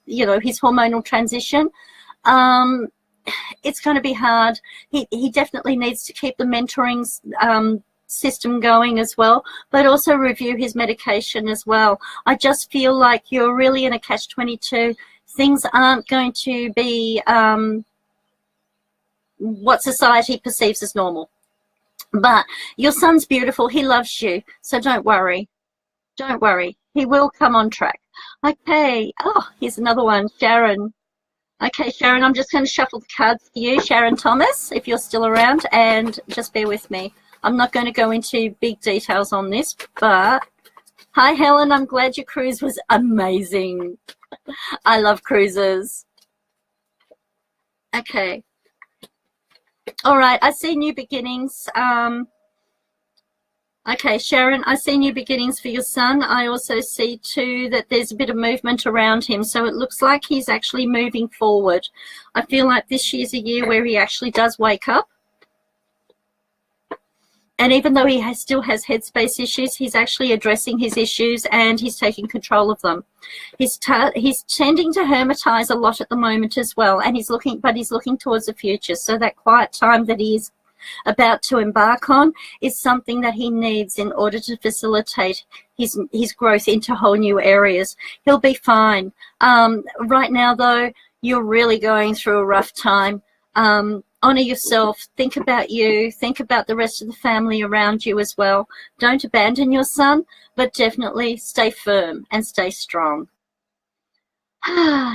his hormonal transition. It's going to be hard. He definitely needs to keep the mentoring system going as well, but also review his medication as well. I just feel like you're really in a catch-22. Things aren't going to be... what society perceives as normal. But your son's beautiful. He loves you. So don't worry. Don't worry. He will come on track. Okay. Oh, here's another one. Sharon. Okay, Sharon, I'm just going to shuffle the cards for you, Sharon Thomas, if you're still around, and just bear with me. I'm not going to go into big details on this, but hi, Helen. I'm glad your cruise was amazing. I love cruises. Okay. All right, I see new beginnings. Okay, Sharon, I see new beginnings for your son. I also see, too, that there's a bit of movement around him. So it looks like he's actually moving forward. I feel like this year's a year where he actually does wake up. And even though he still has headspace issues, he's actually addressing his issues and he's taking control of them. He's tending to hermitize a lot at the moment as well, and he's looking towards the future. So that quiet time that he's about to embark on is something that he needs in order to facilitate his growth into whole new areas. He'll be fine. Right now, though, you're really going through a rough time. Honor yourself. Think about you. Think about the rest of the family around you as well. Don't abandon your son, but definitely stay firm and stay strong.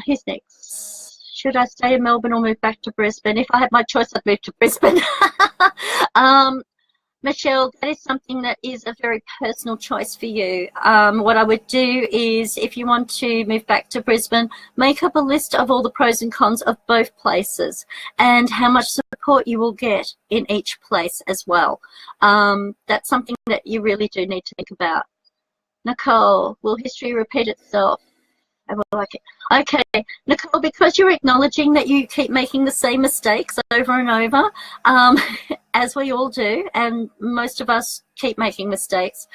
Who's next? Should I stay in Melbourne or move back to Brisbane? If I had my choice, I'd move to Brisbane. Michelle, that is something that is a very personal choice for you. What I would do is, if you want to move back to Brisbane, make up a list of all the pros and cons of both places and how much support you will get in each place as well. That's something that you really do need to think about. Nicole, will history repeat itself? I will like it. Okay, Nicole, because you're acknowledging that you keep making the same mistakes over and over, as we all do, and most of us keep making mistakes,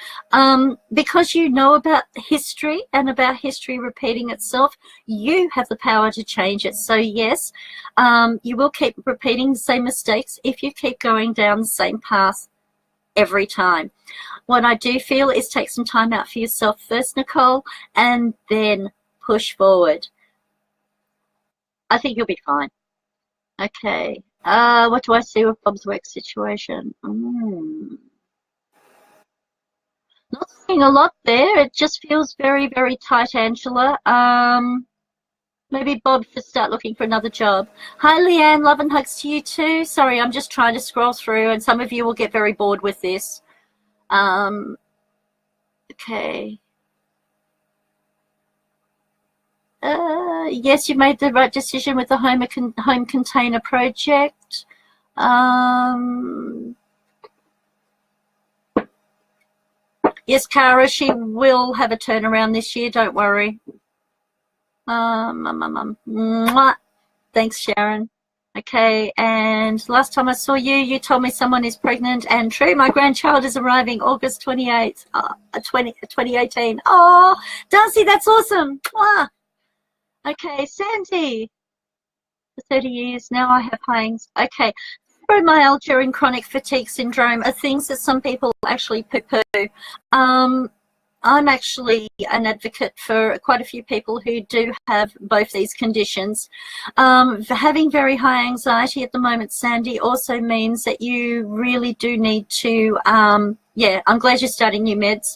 because you know about history and about history repeating itself, you have the power to change it. So yes, you will keep repeating the same mistakes if you keep going down the same path every time. What I do feel is take some time out for yourself first, Nicole, and then push forward. I think you'll be fine. Okay. What do I see with Bob's work situation? Not seeing a lot there. It just feels very, very tight, Angela. Maybe Bob should start looking for another job. Hi, Leanne. Love and hugs to you too. Sorry, I'm just trying to scroll through, and some of you will get very bored with this. Okay. Yes, you made the right decision with the home container project. Yes, Cara, she will have a turnaround this year. Don't worry. Thanks, Sharon. Okay, and last time I saw you, you told me someone is pregnant, and true, my grandchild is arriving August 28th, 2018. Oh, Darcy, that's awesome. Mwah. Okay, Sandy, for 30 years now I have Hines. Okay, fibromyalgia and chronic fatigue syndrome are things that some people actually poo-poo. I'm actually an advocate for quite a few people who do have both these conditions. Having very high anxiety at the moment, Sandy, also means that you really do need to, yeah, I'm glad you're starting new meds.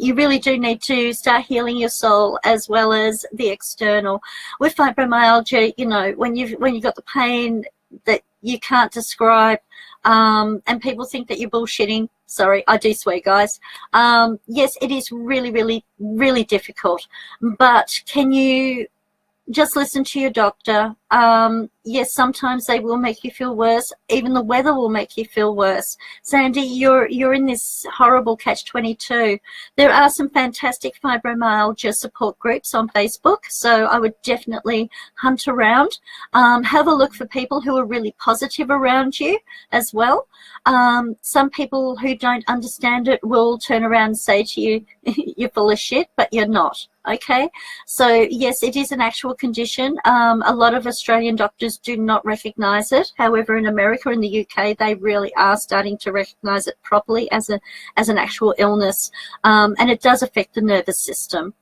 You really do need to start healing your soul as well as the external. With fibromyalgia, you know, when you've got the pain that you can't describe, and people think that you're bullshitting. Sorry, I do swear, guys. Yes, it is really, really, really difficult. But can you just listen to your doctor? Yes, sometimes they will make you feel worse. Even the weather will make you feel worse. Sandy, you're in this horrible catch-22. There are some fantastic fibromyalgia support groups on Facebook, so I would definitely hunt around. Have a look for people who are really positive around you as well. Some people who don't understand it will turn around and say to you, you're full of shit, but you're not. Okay, so yes, it is an actual condition. A lot of Australian doctors do not recognise it. However, in America and the UK, they really are starting to recognise it properly as an actual illness, and it does affect the nervous system.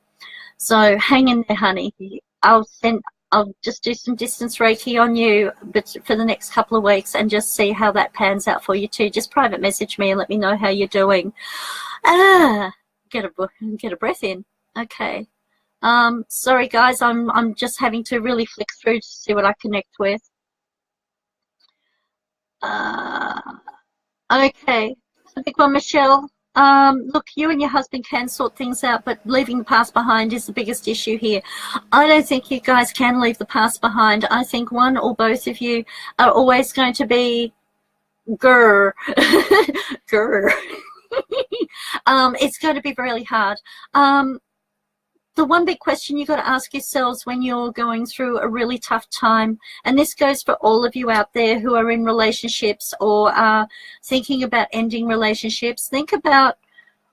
So hang in there, honey. I'll just do some distance Reiki on you, but for the next couple of weeks, and just see how that pans out for you too. Just private message me and let me know how you're doing. Get a breath in. Okay. Sorry guys, I'm just having to really flick through to see what I connect with. Okay. So big one, Michelle. Look, you and your husband can sort things out, but leaving the past behind is the biggest issue here. I don't think you guys can leave the past behind. I think one or both of you are always going to be grr. Grr. It's going to be really hard. The one big question you've got to ask yourselves when you're going through a really tough time, and this goes for all of you out there who are in relationships or are thinking about ending relationships, think about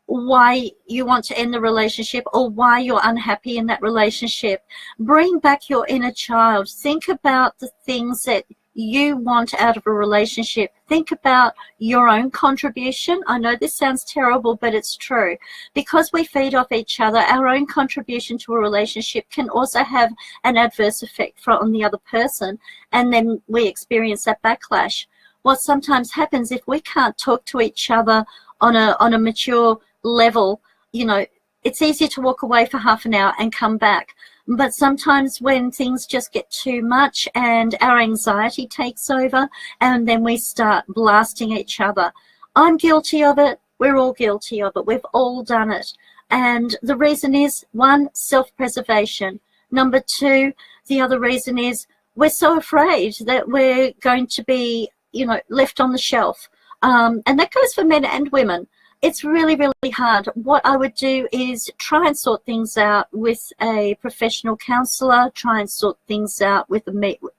why you want to end the relationship or why you're unhappy in that relationship. Bring back your inner child. Think about the things that you want out of a relationship. Think about your own contribution. I know this sounds terrible, but it's true. Because we feed off each other, our own contribution to a relationship can also have an adverse effect on the other person, and then we experience that backlash. What sometimes happens, if we can't talk to each other on a mature level, you know, it's easier to walk away for half an hour and come back. But sometimes when things just get too much and our anxiety takes over, and then we start blasting each other. I'm guilty of it. We're all guilty of it. We've all done it. And the reason is, one, self-preservation. Number two, the other reason is we're so afraid that we're going to be, you know, left on the shelf. And that goes for men and women. It's really, really hard. What I would do is try and sort things out with a professional counsellor, try and sort things out with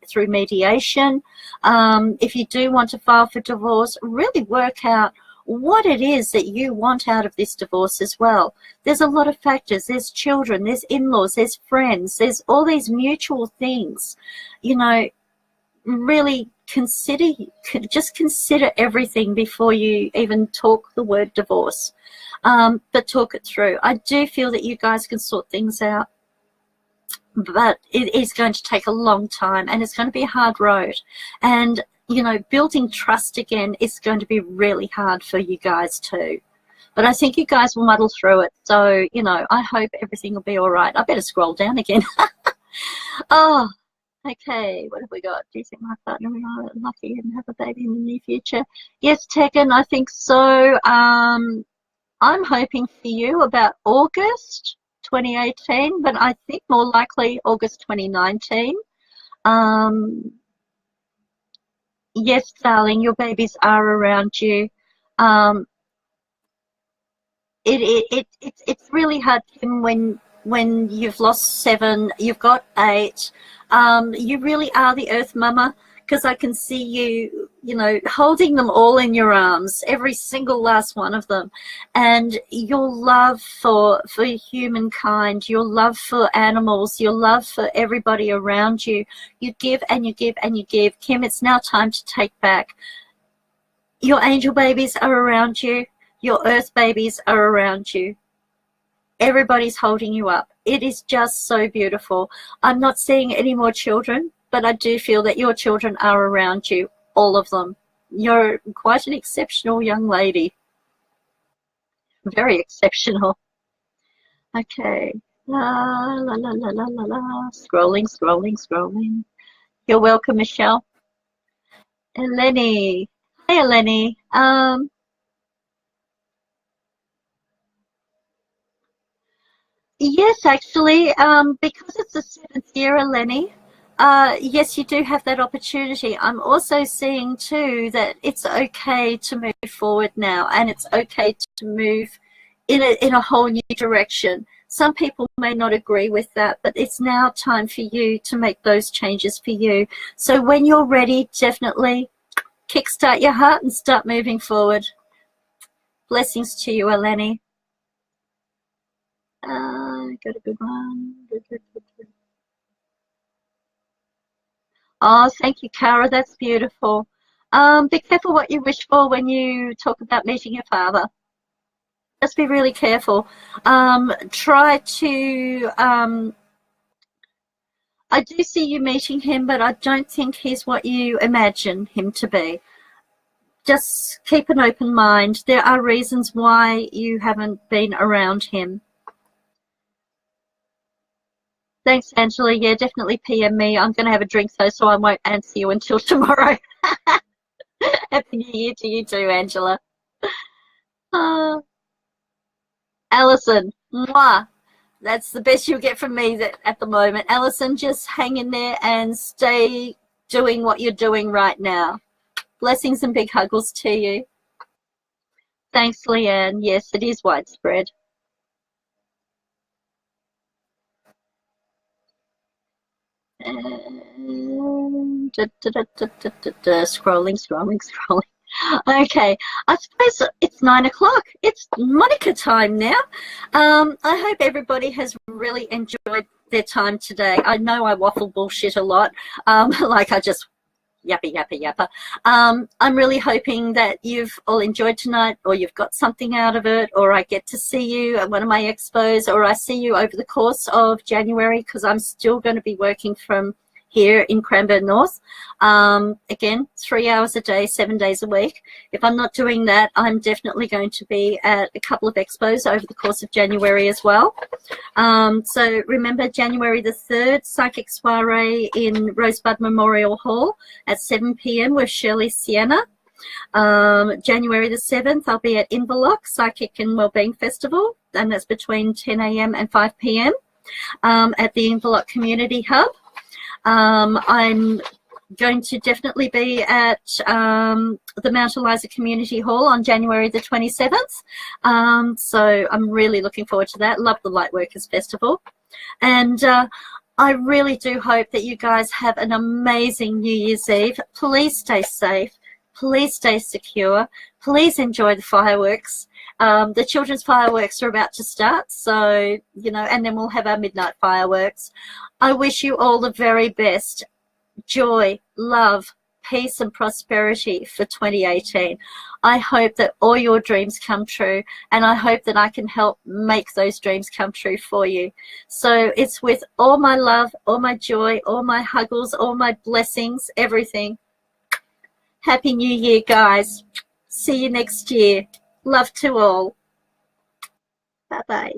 through mediation. If you do want to file for divorce, really work out what it is that you want out of this divorce as well. There's a lot of factors. There's children, there's in-laws, there's friends, there's all these mutual things. You know, really just consider everything before you even talk the word divorce, but talk it through. I do feel that you guys can sort things out, but it is going to take a long time, and it's going to be a hard road. And, you know, building trust again is going to be really hard for you guys too. But I think you guys will muddle through it. So, you know, I hope everything will be all right. I better scroll down again. Oh, okay, what have we got? Do you think my partner and I are lucky and have a baby in the near future? Yes, Tegan, I think so. I'm hoping for you about August 2018, but I think more likely August 2019. Yes, darling, your babies are around you. It's really hard, Kim, when you've lost 7, you've got 8. You really are the earth mama, because I can see you, you know, holding them all in your arms, every single last one of them. And your love for humankind, your love for animals, your love for everybody around you, you give and you give and you give. Kim, it's now time to take back. Your angel babies are around you. Your earth babies are around you. Everybody's holding you up. It is just so beautiful. I'm not seeing any more children, but I do feel that your children are around you, all of them. You're quite an exceptional young lady. Very exceptional. Okay. La, la, la, la, la, la, la. Scrolling, scrolling, scrolling. You're welcome, Michelle. Eleni. Hey, Eleni. Yes, actually, because it's the 7th year, Eleni, yes, you do have that opportunity. I'm also seeing too that it's okay to move forward now, and it's okay to move in a whole new direction. Some people may not agree with that, but it's now time for you to make those changes for you. So when you're ready, definitely kickstart your heart and start moving forward. Blessings to you, Eleni. Got a good one. Good. Oh, thank you, Cara. That's beautiful. Be careful what you wish for when you talk about meeting your father. Just be really careful. Try to I do see you meeting him, but I don't think he's what you imagine him to be. Just keep an open mind. There are reasons why you haven't been around him. Thanks, Angela. Yeah, definitely PM me. I'm going to have a drink, though, so I won't answer you until tomorrow. Happy New Year to you too, Angela. Alison, mwah. That's the best you'll get from me at the moment. Alison, just hang in there and stay doing what you're doing right now. Blessings and big huggles to you. Thanks, Leanne. Yes, it is widespread. Scrolling. Okay, I suppose it's 9 o'clock. It's Monica time now. I hope everybody has really enjoyed their time today. I know I waffle bullshit a lot, like I just yappa. I'm really hoping that you've all enjoyed tonight, or you've got something out of it, or I get to see you at one of my expos, or I see you over the course of January, because I'm still going to be working from here in Cranbourne North. Again, 3 hours a day, 7 days a week. If I'm not doing that, I'm definitely going to be at a couple of expos over the course of January as well. So remember, January the 3rd, Psychic Soiree in Rosebud Memorial Hall at 7 p.m. with Shirley Sienna. January the 7th, I'll be at Inverloch Psychic and Wellbeing Festival, and that's between 10 a.m. and 5 p.m. At the Inverloch Community Hub. I'm going to definitely be at the Mount Eliza Community Hall on January the 27th. So I'm really looking forward to that. Love the Lightworkers Festival. And I really do hope that you guys have an amazing New Year's Eve. Please stay safe. Please stay secure. Please enjoy the fireworks. The children's fireworks are about to start, so, you know, and then we'll have our midnight fireworks. I wish you all the very best. Joy, love, peace and prosperity for 2018. I hope that all your dreams come true, and I hope that I can help make those dreams come true for you. So it's with all my love, all my joy, all my huggles, all my blessings, everything. Happy New Year, guys. See you next year. Love to all. Bye-bye.